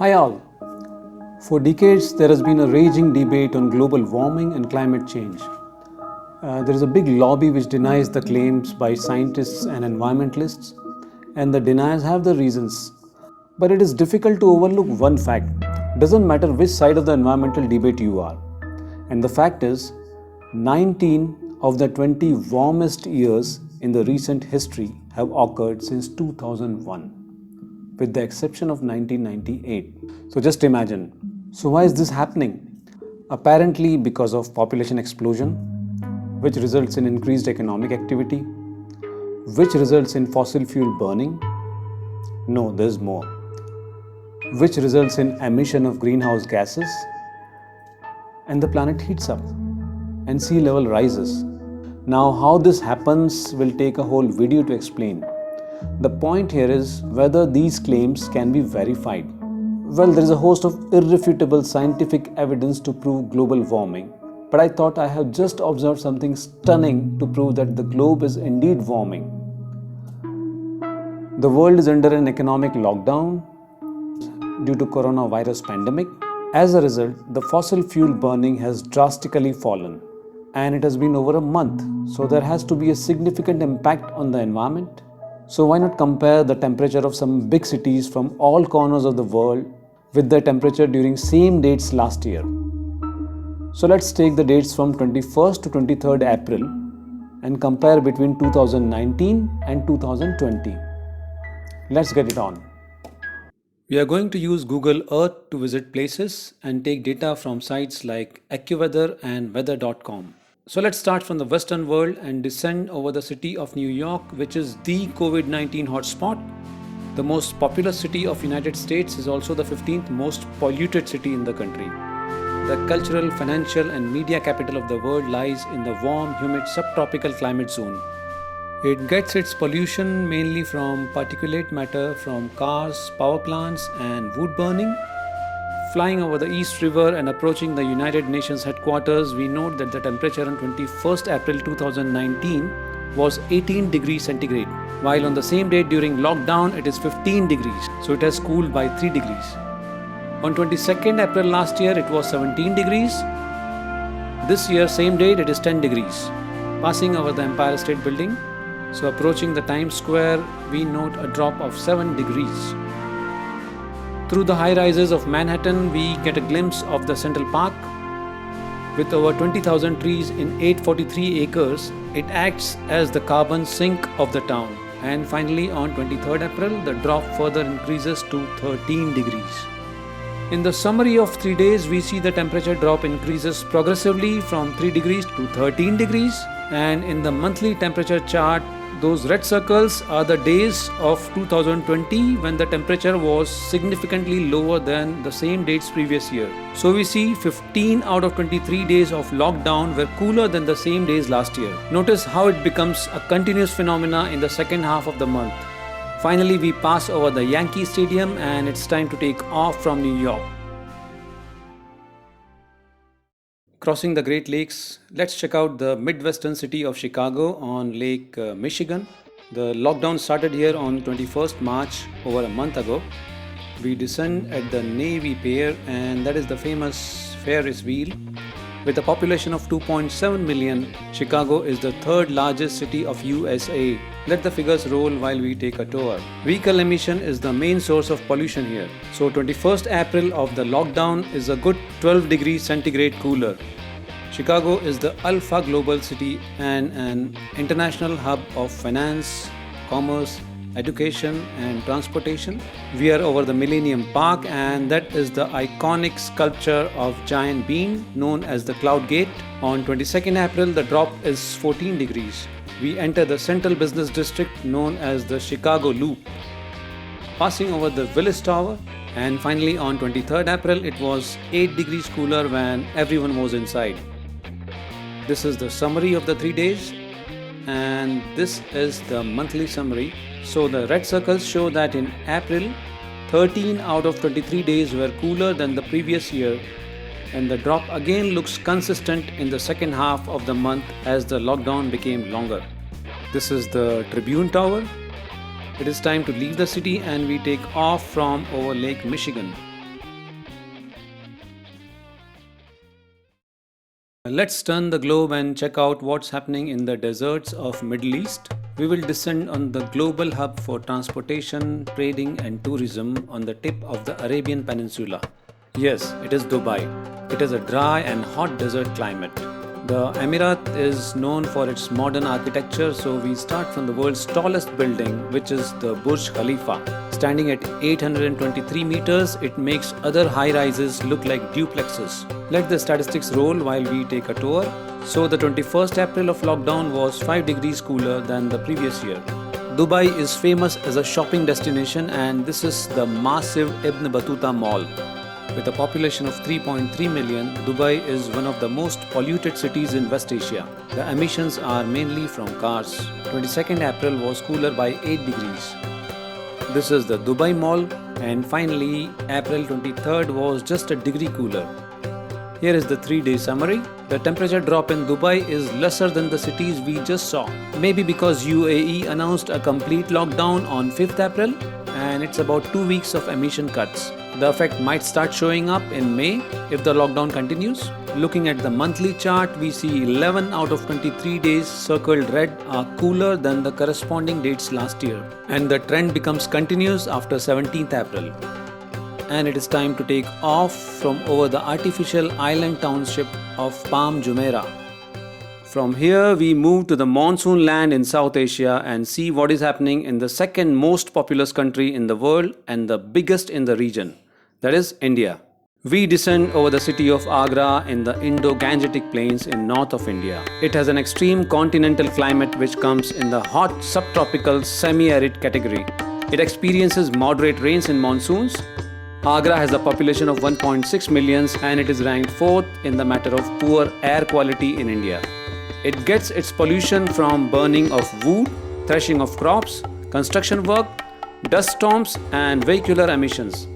Hi all. For decades, there has been a raging debate on global warming and climate change. There is a big lobby which denies the claims by scientists and environmentalists, and the deniers have the reasons. But it is difficult to overlook one fact. Doesn't matter which side of the environmental debate you are. And the fact is, 19 of the 20 warmest years in the recent history have occurred since 2001, with the exception of 1998. So just imagine. So why is this happening? Apparently because of population explosion, which results in increased economic activity, which results in fossil fuel burning. No, there's more. Which results in emission of greenhouse gases, and the planet heats up and sea level rises. Now, how this happens will take a whole video to explain. The point here is whether these claims can be verified. Well, there is a host of irrefutable scientific evidence to prove global warming, but I thought I have just observed something stunning to prove that the globe is indeed warming. The world is under an economic lockdown due to coronavirus pandemic. As a result, the fossil fuel burning has drastically fallen, and it has been over a month, so there has to be a significant impact on the environment. So why not compare the temperature of some big cities from all corners of the world with the temperature during same dates last year? So let's take the dates from 21st to 23rd April and compare between 2019 and 2020. Let's get it on. We are going to use Google Earth to visit places and take data from sites like AccuWeather and weather.com. So let's start from the Western world and descend over the city of New York, which is the COVID-19 hotspot. The most populous city of United States is also the 15th most polluted city in the country. The cultural, financial and media capital of the world lies in the warm, humid subtropical climate zone. It gets its pollution mainly from particulate matter from cars, power plants and wood burning. Flying over the East River and approaching the United Nations headquarters, we note that the temperature on 21st April 2019 was 18 degrees centigrade, while on the same date during lockdown it is 15 degrees, so it has cooled by 3 degrees. On 22nd April last year it was 17 degrees. This year, same date, it is 10 degrees. Passing over the Empire State Building, so approaching the Times Square, we note a drop of 7 degrees. Through the high rises of Manhattan, we get a glimpse of the Central Park. With over 20,000 trees in 843 acres, it acts as the carbon sink of the town. And finally, on 23rd April, the drop further increases to 13 degrees. In the summary of 3 days, we see the temperature drop increases progressively from 3 degrees to 13 degrees. And in the monthly temperature chart, those red circles are the days of 2020 when the temperature was significantly lower than the same dates previous year. So we see 15 out of 23 days of lockdown were cooler than the same days last year. Notice how it becomes a continuous phenomena in the second half of the month. Finally, we pass over the Yankee Stadium and it's time to take off from New York. Crossing the Great Lakes, let's check out the Midwestern city of Chicago on Lake Michigan. The lockdown started here on 21st March, over a month ago. We descend at the Navy Pier, and that is the famous Ferris wheel. With a population of 2.7 million, Chicago is the third largest city of USA. Let the figures roll while we take a tour. Vehicle emission is the main source of pollution here. So 21st April of the lockdown is a good 12 degrees centigrade cooler. Chicago is the alpha global city and an international hub of finance, commerce, education and transportation. We are over the Millennium Park, and that is the iconic sculpture of giant bean known as the Cloud Gate. On 22nd April, the drop is 14 degrees. We enter the central business district known as the Chicago Loop, passing over the Willis Tower, and finally on 23rd April it was 8 degrees cooler when everyone was inside. This is the summary of the 3 days, and this is the monthly summary. So the red circles show that in April, 13 out of 23 days were cooler than the previous year, and the drop again looks consistent in the second half of the month as the lockdown became longer. This is the Tribune Tower. It is time to leave the city and we take off from over Lake Michigan. Let's turn the globe and check out what's happening in the deserts of Middle East. We will descend on the global hub for transportation, trading and tourism on the tip of the Arabian Peninsula. Yes, it is Dubai. It is a dry and hot desert climate. The Emirat is known for its modern architecture, so we start from the world's tallest building, which is the Burj Khalifa. Standing at 823 meters, it makes other high rises look like duplexes. Let the statistics roll while we take a tour. So, the 21st April of lockdown was 5 degrees cooler than the previous year. Dubai is famous as a shopping destination, and this is the massive Ibn Battuta Mall. With a population of 3.3 million, Dubai is one of the most polluted cities in West Asia. The emissions are mainly from cars. 22nd April was cooler by 8 degrees. This is the Dubai Mall, and finally April 23rd was just a degree cooler. Here is the 3-day summary. The temperature drop in Dubai is lesser than the cities we just saw. Maybe because UAE announced a complete lockdown on 5th April and it's about 2 weeks of emission cuts. The effect might start showing up in May if the lockdown continues. Looking at the monthly chart, we see 11 out of 23 days circled red are cooler than the corresponding dates last year. And the trend becomes continuous after 17th April. And it is time to take off from over the artificial island township of Palm Jumeirah. From here, we move to the monsoon land in South Asia and see what is happening in the second most populous country in the world and the biggest in the region, that is India. We descend over the city of Agra in the Indo-Gangetic plains in north of India. It has an extreme continental climate which comes in the hot subtropical semi-arid category. It experiences moderate rains in monsoons. Agra has a population of 1.6 million and it is ranked 4th in the matter of poor air quality in India. It gets its pollution from burning of wood, threshing of crops, construction work, dust storms and vehicular emissions.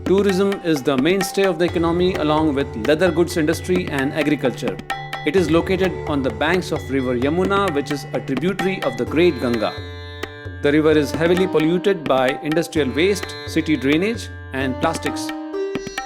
Tourism is the mainstay of the economy along with leather goods industry and agriculture. It is located on the banks of river Yamuna, which is a tributary of the Great Ganga. The river is heavily polluted by industrial waste, city drainage and plastics.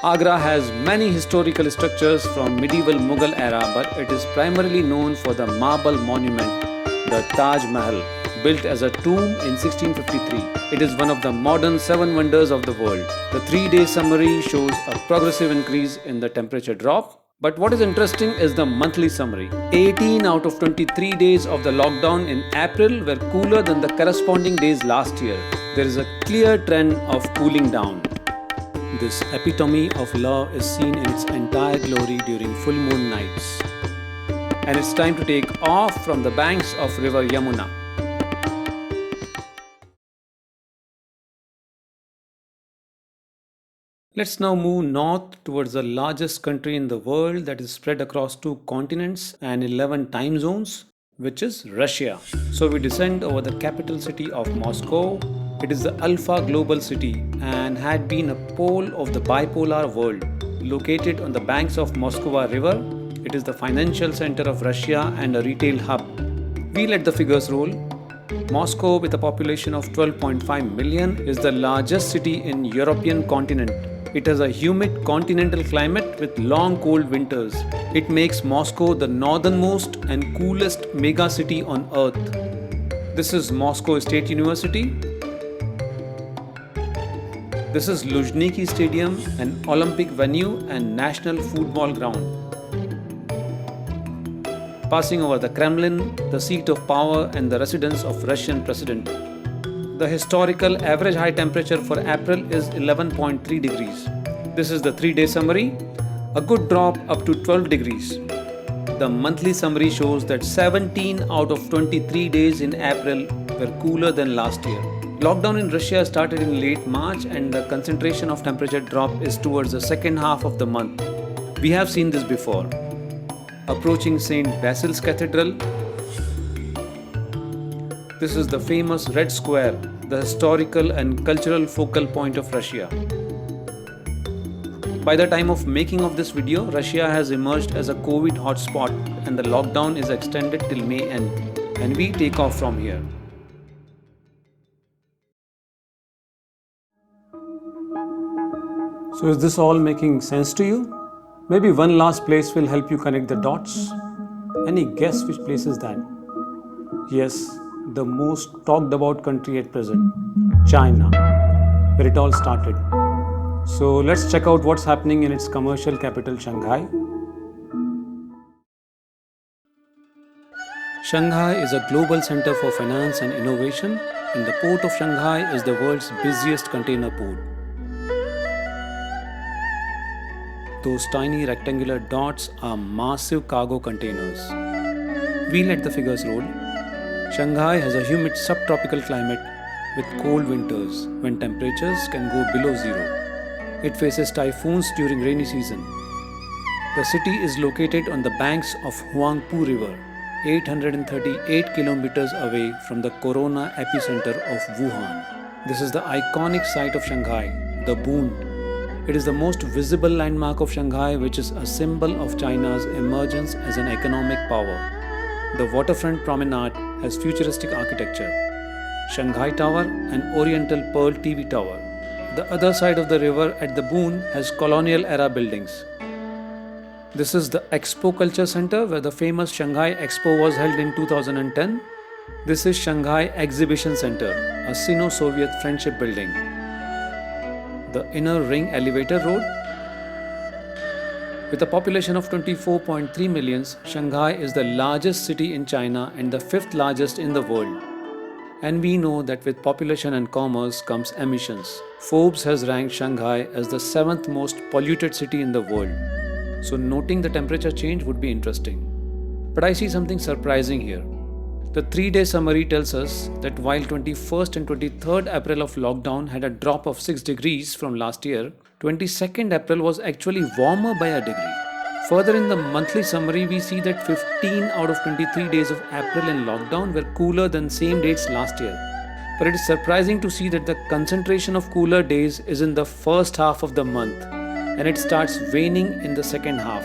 Agra has many historical structures from medieval Mughal era, but it is primarily known for the marble monument, the Taj Mahal, built as a tomb in 1653. It is one of the modern 7 wonders of the world. The 3-day summary shows a progressive increase in the temperature drop. But what is interesting is the monthly summary. 18 out of 23 days of the lockdown in April were cooler than the corresponding days last year. There is a clear trend of cooling down. This epitome of love is seen in its entire glory during full moon nights. And it's time to take off from the banks of river Yamuna. Let's now move north towards the largest country in the world that is spread across 2 continents and 11 time zones, which is Russia. So we descend over the capital city of Moscow. It is the Alpha global city and had been a pole of the bipolar world. Located on the banks of Moskva River, it is the financial center of Russia and a retail hub. We let the figures roll. Moscow, with a population of 12.5 million, is the largest city in European continent. It has a humid continental climate with long cold winters. It makes Moscow the northernmost and coolest mega city on earth. This is Moscow State University. This is Luzhniki Stadium, an Olympic venue and national football ground. Passing over the Kremlin, the seat of power and the residence of Russian president. The historical average high temperature for April is 11.3 degrees. This is the 3-day summary, a good drop up to 12 degrees. The monthly summary shows that 17 out of 23 days in April were cooler than last year. Lockdown in Russia started in late March and the concentration of temperature drop is towards the second half of the month. We have seen this before. Approaching St. Basil's Cathedral. This is the famous Red Square, the historical and cultural focal point of Russia. By the time of making of this video, Russia has emerged as a COVID hotspot and the lockdown is extended till May end. And we take off from here. So is this all making sense to you? Maybe one last place will help you connect the dots. Any guess which place is that? Yes, the most talked about country at present, China, where it all started. So let's check out what's happening in its commercial capital, Shanghai. Shanghai is a global center for finance and innovation, and the port of Shanghai is the world's busiest container port. Those tiny rectangular dots are massive cargo containers. We let the figures roll. Shanghai has a humid subtropical climate with cold winters when temperatures can go below zero. It faces typhoons during rainy season. The city is located on the banks of Huangpu River, 838 kilometers away from the corona epicenter of Wuhan. This is the iconic site of Shanghai, the Bund. It is the most visible landmark of Shanghai, which is a symbol of China's emergence as an economic power. The waterfront promenade has futuristic architecture, Shanghai Tower and Oriental Pearl TV Tower. The other side of the river at the Bund has colonial era buildings. This is the Expo Culture Center where the famous Shanghai Expo was held in 2010. This is Shanghai Exhibition Center, a Sino-Soviet friendship building. The Inner Ring Elevator Road. With a population of 24.3 million, Shanghai is the largest city in China and the fifth largest in the world. And we know that with population and commerce comes emissions. Forbes has ranked Shanghai as the 7th most polluted city in the world. So noting the temperature change would be interesting. But I see something surprising here. The 3-day summary tells us that while 21st and 23rd April of lockdown had a drop of 6 degrees from last year, 22nd April was actually warmer by a degree. Further in the monthly summary, we see that 15 out of 23 days of April in lockdown were cooler than same dates last year. But it is surprising to see that the concentration of cooler days is in the first half of the month and it starts waning in the second half.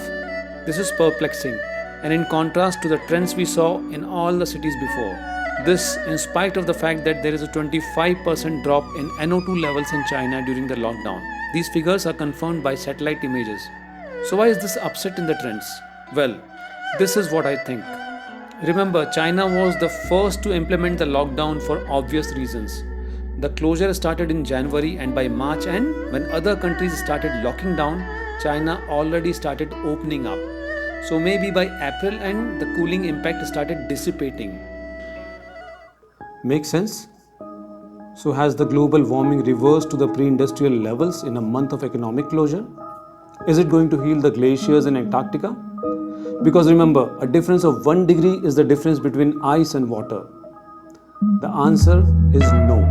This is perplexing and in contrast to the trends we saw in all the cities before. This in spite of the fact that there is a 25% drop in NO2 levels in China during the lockdown. These figures are confirmed by satellite images. So why is this upset in the trends? Well, this is what I think. Remember, China was the first to implement the lockdown for obvious reasons. The closure started in January and by March end, when other countries started locking down, China already started opening up. So maybe by April end, the cooling impact started dissipating. Makes sense? So has the global warming reversed to the pre-industrial levels in a month of economic closure? Is it going to heal the glaciers in Antarctica? Because remember, a difference of 1 degree is the difference between ice and water. The answer is no.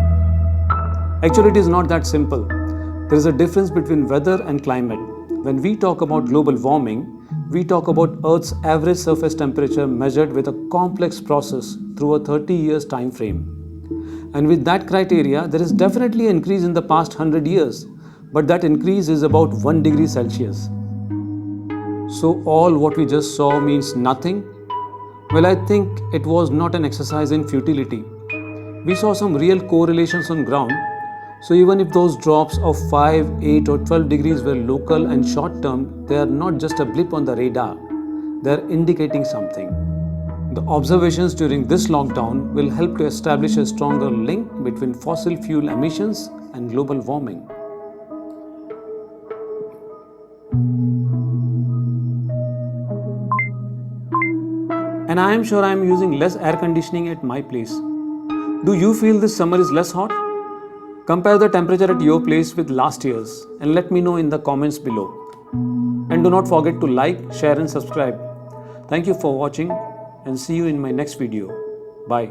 Actually, it is not that simple. There is a difference between weather and climate. When we talk about global warming, we talk about Earth's average surface temperature measured with a complex process through a 30 years time frame. And with that criteria, there is definitely an increase in the past 100 years, but that increase is about 1 degree Celsius. So all what we just saw means nothing? Well, I think it was not an exercise in futility. We saw some real correlations on ground. So even if those drops of 5, 8 or 12 degrees were local and short term, they are not just a blip on the radar. They are indicating something. The observations during this lockdown will help to establish a stronger link between fossil fuel emissions and global warming. And I am sure I am using less air conditioning at my place. Do you feel this summer is less hot? Compare the temperature at your place with last year's and let me know in the comments below. And do not forget to like, share and subscribe. Thank you for watching and see you in my next video. Bye.